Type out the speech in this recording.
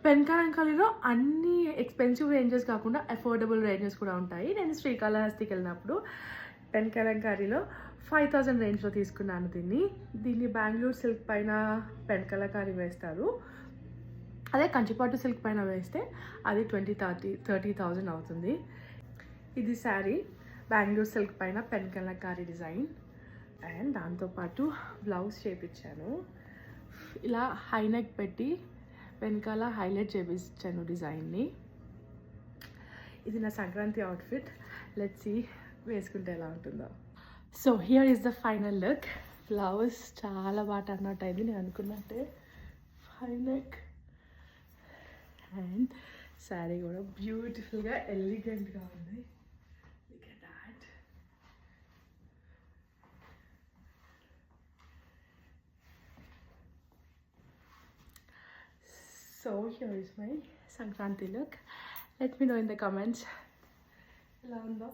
Pen కలంకారీలో అన్ని expensive ranges కాకుండా affordable ranges కూడా ఉంటాయి. నేను శ్రీకాళహస్తికి వెళ్ళినప్పుడు పెన్ కలంకారీలో 5000 రేంజ్లో తీసుకున్నాను దీన్ని బెంగళూరు సిల్క్ పైన పెన్ కలంకారీ వేస్తారు. అదే కంచిపాటు సిల్క్ పైన వేస్తే అది 20-30,000 అవుతుంది. ఇది శారీ బెంగళూరు సిల్క్ పైన పెన్ కలంకారీ డిజైన్ అండ్ దాంతోపాటు బ్లౌజ్ చేపించాను. ఇలా హైనెక్ పెట్టి వెనకాల హైలైట్ చేపించాను డిజైన్ని. ఇది నా సంక్రాంతి అవుట్ఫిట్. లెట్స్ సీ వేసుకుంటే ఎలా ఉంటుందో. So here is the final look. Blouse చాలా బాగా టర్న్ అవుట్ అయింది నేను అనుకున్నట్టే. హైనెక్ అండ్ శారీ కూడా బ్యూటిఫుల్గా ఎలిగెంట్గా ఉంది. Look at that. So here is my Sankranti look. Let me know in the comments. Hello.